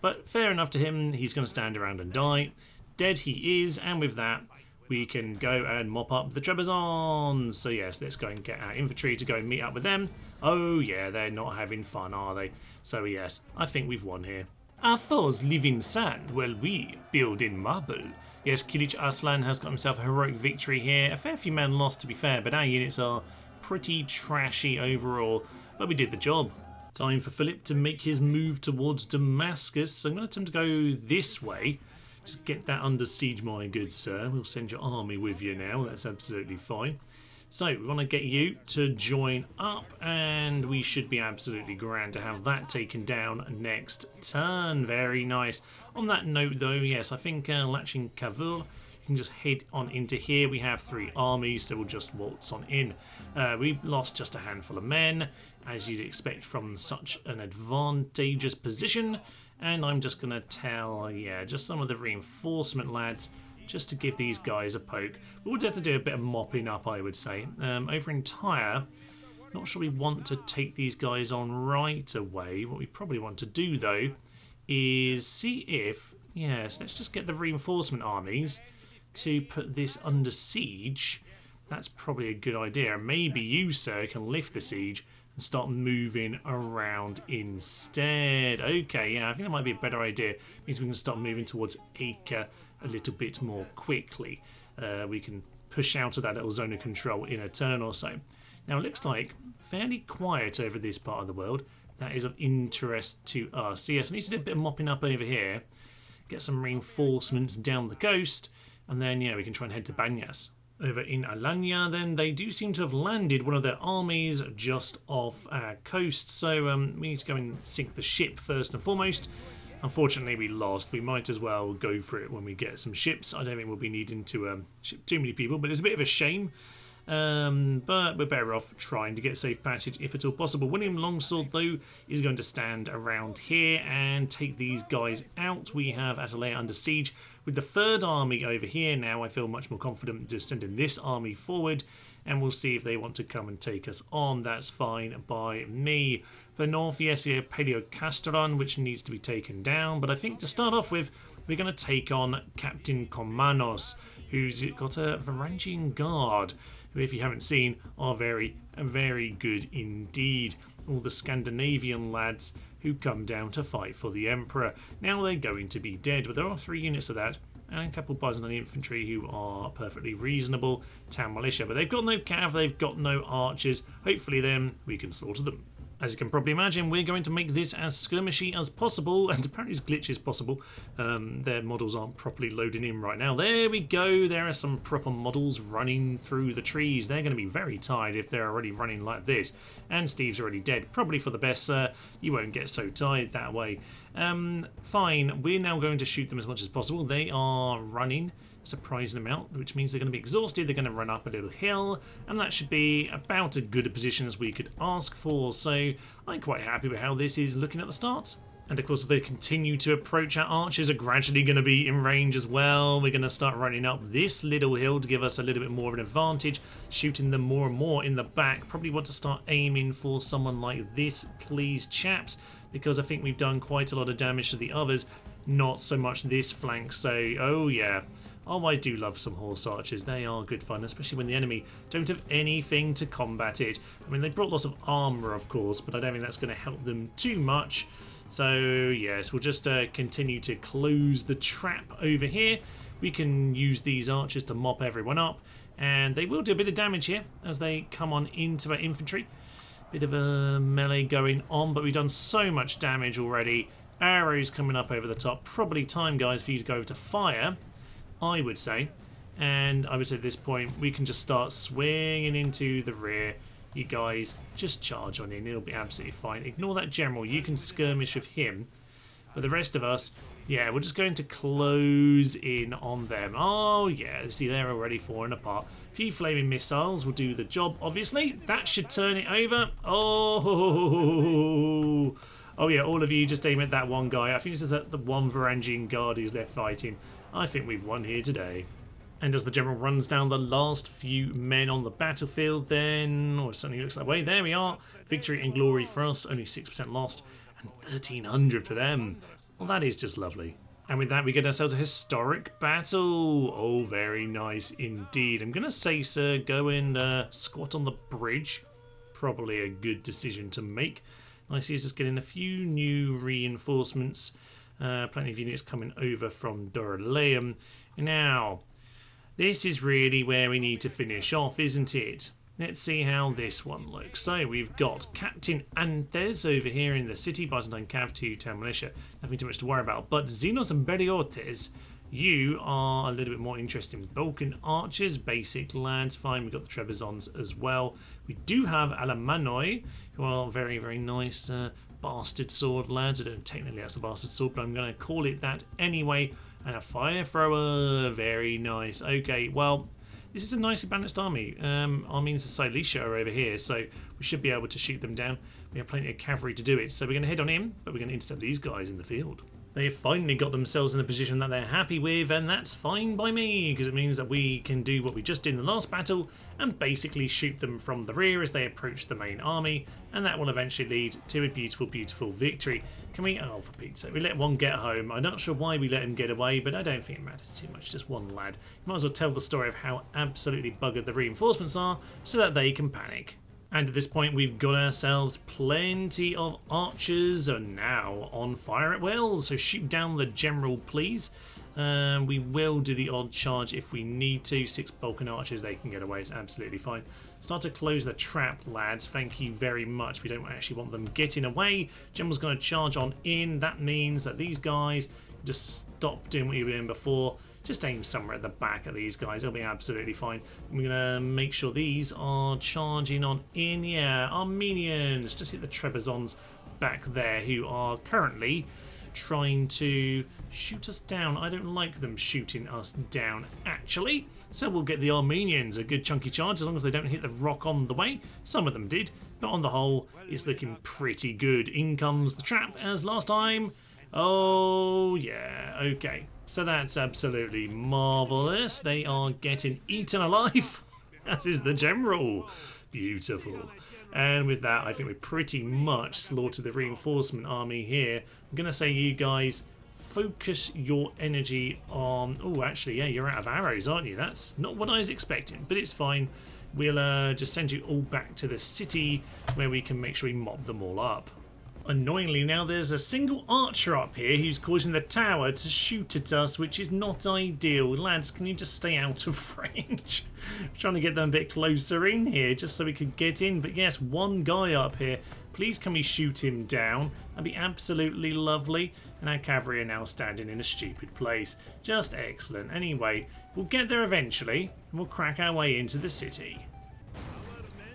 but fair enough to him. He's going to stand around and die. Dead he is, and with that, we can go and mop up the Trebizonds. So yes, let's go and get our infantry to go and meet up with them. Oh yeah, they're not having fun, are they? So yes, I think we've won here. Our foes live in sand, while we build in marble. Yes, Kilich Arslan has got himself a heroic victory here. A fair few men lost, to be fair, but our units are pretty trashy overall. But we did the job. Time for Philip to make his move towards Damascus. So I'm going to attempt to go this way. Just get that under siege, my good sir. We'll send your army with you now. That's absolutely fine. So we want to get you to join up, and we should be absolutely grand to have that taken down next turn. Very nice. On that note, though, yes, I think Lachin Cavour, you can just head on into here. We have 3 armies, so we'll just waltz on in. We lost just a handful of men, as you'd expect from such an advantageous position. And I'm just going to tell, yeah, just some of the reinforcement lads, just to give these guys a poke. We'll have to do a bit of mopping up, I would say. Over in Tyre, not sure we want to take these guys on right away. What we probably want to do, though, is see if, yes, let's just get the reinforcement armies to put this under siege. That's probably a good idea. Maybe you, sir, can lift the siege and start moving around instead. Okay, yeah, I think that might be a better idea. It means we can start moving towards Acre a little bit more quickly. We can push out of that little zone of control in a turn or so. Now it looks like fairly quiet over this part of the world. That is of interest to us. So yes, I need to do a bit of mopping up over here, get some reinforcements down the coast, and then yeah, we can try and head to Banyas. Over in Alanya, then, they do seem to have landed one of their armies just off our coast, so we need to go and sink the ship first and foremost. Unfortunately, we lost. We might as well go for it when we get some ships. I don't think we'll be needing to ship too many people, but it's a bit of a shame. But we're better off trying to get safe passage if at all possible. William Longsword, though, is going to stand around here and take these guys out. We have Atalaya under siege with the 3rd army over here. Now I feel much more confident just sending this army forward, and we'll see if they want to come and take us on. That's fine by me. For north, yes, we have Paleo Castron, which needs to be taken down, but I think to start off with, we're going to take on Captain Komanos, who's got a Varangian Guard, who, if you haven't seen, are very, very good indeed. All the Scandinavian lads who come down to fight for the Emperor. Now they're going to be dead, but there are 3 units of that, and a couple of Byzantine infantry who are perfectly reasonable. Town militia, but they've got no cav, they've got no archers. Hopefully then we can slaughter them. As you can probably imagine, we're going to make this as skirmishy as possible, and apparently as glitchy as possible. Their models aren't properly loading in right now. There we go. There are some proper models running through the trees. They're going to be very tired if they're already running like this. And Steve's already dead. Probably for the best, sir. You won't get so tired that way. Fine. We're now going to shoot them as much as possible. They are running surprising amount, which means they're going to be exhausted. They're going to run up a little hill, and that should be about as good a position as we could ask for. So I'm quite happy with how this is looking at the start. And of course, they continue to approach. Our archers are gradually going to be in range as well. We're going to start running up this little hill to give us a little bit more of an advantage, shooting them more and more in the back. Probably want to start aiming for someone like this, please, chaps, because I think we've done quite a lot of damage to the others, not so much this flank. So, oh yeah. Oh, I do love some horse archers. They are good fun, especially when the enemy don't have anything to combat it. I mean, they brought lots of armour, of course, but I don't think that's going to help them too much. So, yes, we'll just continue to close the trap over here. We can use these archers to mop everyone up, and they will do a bit of damage here as they come on into our infantry. Bit of a melee going on, but we've done so much damage already. Arrows coming up over the top. Probably time, guys, for you to go over to fire, I would say. And I would say at this point we can just start swinging into the rear. You guys just charge on in, it'll be absolutely fine. Ignore that general, you can skirmish with him, but the rest of us, yeah, we're just going to close in on them. Oh yeah, see, they're already falling apart. A few flaming missiles will do the job, obviously. That should turn it over. Oh yeah, all of you just aim at that one guy. I think this is the one Varangian Guard who's left fighting. I think we've won here today. And as the general runs down the last few men on the battlefield, then, or it certainly looks that way, there we are. Victory and glory for us, only 6% lost, and 1,300 for them. Well, that is just lovely. And with that, we get ourselves a historic battle. Oh, very nice indeed. I'm going to say, sir, go and squat on the bridge. Probably a good decision to make. I see us just getting a few new reinforcements. Plenty of units coming over from Dorylaeum. Now, this is really where we need to finish off, isn't it? Let's see how this one looks. So we've got Captain Antes over here in the city, Byzantine Cav 2 Town Militia. Nothing too much to worry about. But Xenos and Beriotes, you are a little bit more interested in Balkan Archers, basic lads, fine. We've got the Trebizonds as well. We do have Alamanoi, who are very, very nice bastard sword lads. I don't know, technically that's a bastard sword, but I'm going to call it that anyway. And a fire thrower, very nice. Okay, well, this is a nicely balanced army. Armeens of Silesia are over here, so we should be able to shoot them down. We have plenty of cavalry to do it, so we're going to head on in, but we're going to intercept these guys in the field. They have finally got themselves in a position that they're happy with, and that's fine by me, because it means that we can do what we just did in the last battle and basically shoot them from the rear as they approach the main army, and that will eventually lead to a beautiful, beautiful victory. Can we... oh, for Pete's sake, we let one get home. I'm not sure why we let him get away, but I don't think it matters too much. Just one lad. You might as well tell the story of how absolutely buggered the reinforcements are so that they can panic. And at this point, we've got ourselves plenty of archers are now on fire at will. So shoot down the general, please. We will do the odd charge if we need to. 6 Balkan archers, they can get away. It's absolutely fine. Start to close the trap, lads. Thank you very much. We don't actually want them getting away. General's going to charge on in. That means that these guys just stop doing what you were doing before. Just aim somewhere at the back of these guys. It'll be absolutely fine. I'm going to make sure these are charging on in. Yeah, Armenians. Just hit the Trebizonds back there who are currently trying to shoot us down. I don't like them shooting us down, actually. So we'll get the Armenians a good chunky charge as long as they don't hit the rock on the way. Some of them did, but on the whole, it's looking pretty good. In comes the trap as last time. Oh, yeah, okay. So that's absolutely marvellous. They are getting eaten alive, as is the general. Beautiful. And with that, I think we pretty much slaughtered the reinforcement army here. I'm going to say you guys focus your energy on... oh, actually, yeah, you're out of arrows, aren't you? That's not what I was expecting, but it's fine. We'll just send you all back to the city where we can make sure we mop them all up. Annoyingly now there's a single archer up here who's causing the tower to shoot at us, which is not ideal. Lads, can you just stay out of range? I'm trying to get them a bit closer in here just so we can get in. But yes, one guy up here. Please can we shoot him down? That'd be absolutely lovely. And our cavalry are now standing in a stupid place. Just excellent. Anyway, we'll get there eventually and we'll crack our way into the city.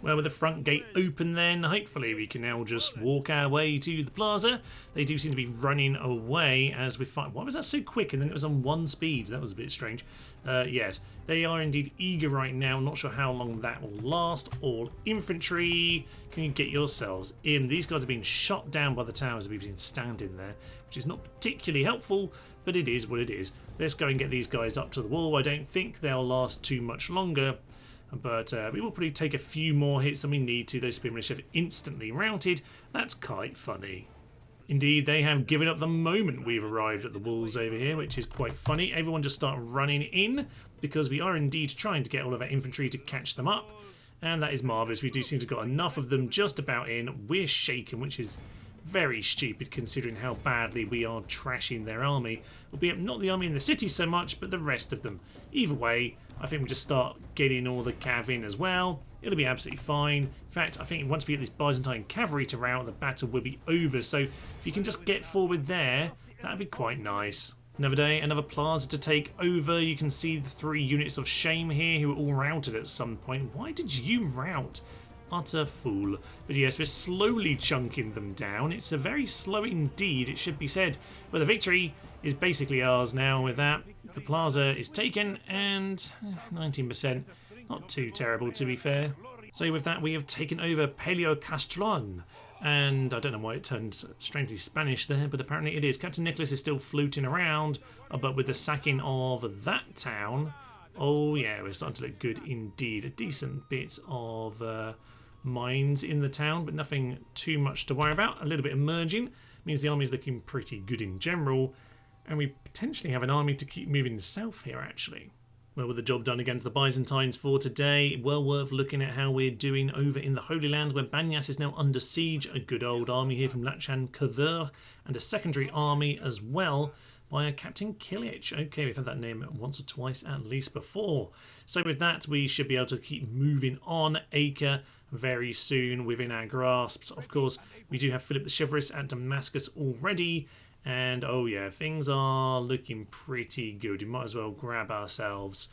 Well, with the front gate open then, hopefully we can now just walk our way to the plaza. They do seem to be running away as we fight. Why was that so quick? And then it was on 1 speed. That was a bit strange. Yes, they are indeed eager right now. Not sure how long that will last. All infantry, can you get yourselves in? These guys are being shot down by the towers that we've been standing there, which is not particularly helpful, but it is what it is. Let's go and get these guys up to the wall. I don't think they'll last too much longer. But we will probably take a few more hits than we need to. Those spear militia have instantly routed. That's quite funny. Indeed, they have given up the moment we've arrived at the walls over here, which is quite funny. Everyone just start running in because we are indeed trying to get all of our infantry to catch them up. And that is marvellous. We do seem to have got enough of them just about in. We're shaken, which is very stupid considering how badly we are trashing their army. Albeit not the army in the city so much, but the rest of them. Either way, I think we just start getting all the cav in as well. It'll be absolutely fine. In fact, I think once we get this Byzantine cavalry to rout, the battle will be over. So if you can just get forward there, that'd be quite nice. Another day, another plaza to take over. You can see the 3 units of shame here who were all routed at some point. Why did you rout? Utter fool. But yes, we're slowly chunking them down. It's a very slow indeed, it should be said. But the victory is basically ours now with that. The plaza is taken and 19%. Not too terrible to be fair. So with that we have taken over Paleo Castellon. And I don't know why it turned strangely Spanish there, but apparently it is. Captain Nicholas is still floating around, but with the sacking of that town, oh yeah, we're starting to look good indeed. A decent bit of mines in the town, but nothing too much to worry about. A little bit emerging means the army's looking pretty good in general. And we potentially have an army to keep moving south here, actually. Well, with the job done against the Byzantines for today, well worth looking at how we're doing over in the Holy Land, where Banyas is now under siege. A good old army here from Lachan Kavur, and a secondary army as well by a Captain Kilich. Okay, we've had that name once or twice at least before. So with that, we should be able to keep moving on. Acre very soon within our grasps. Of course, we do have Philip the Chivalrous at Damascus already. And oh yeah, things are looking pretty good. We might as well grab ourselves.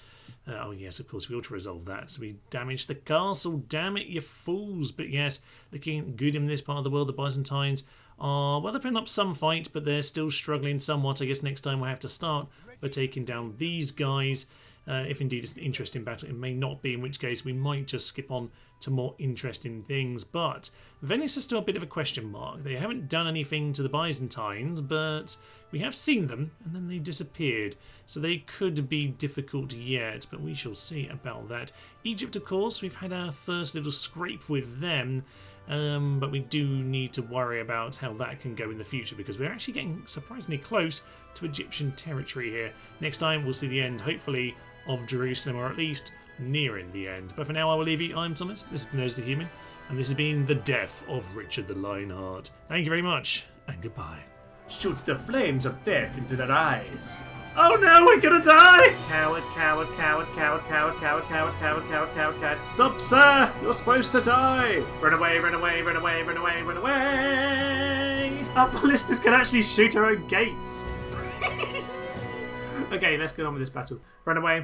Oh yes, of course, we ought to resolve that. So we damaged the castle. Damn it, you fools. But yes, looking good in this part of the world. The Byzantines are, well, they're putting up some fight, but they're still struggling somewhat. I guess next time we'll have to start by taking down these guys. If indeed it's an interesting battle, it may not be, in which case we might just skip on to more interesting things. But Venice is still a bit of a question mark. They haven't done anything to the Byzantines, but we have seen them, and then they disappeared. So they could be difficult yet, but we shall see about that. Egypt, of course, we've had our first little scrape with them, but we do need to worry about how that can go in the future, because we're actually getting surprisingly close to Egyptian territory here. Next time we'll see the end, hopefully, of Jerusalem, or at least nearing the end. But for now, I will leave you. I'm Thomas, this is Nose the Human, and this has been the death of Richard the Lionheart. Thank you very much, and goodbye. Shoot the flames of death into their eyes. Oh no, we're gonna die! Coward, coward, coward, coward, coward, coward, coward, coward, coward, coward, coward. Stop, sir! You're supposed to die! Run away, run away, run away, run away, run away! Our ballistas can actually shoot our own gates. Okay, let's get on with this battle. Run away.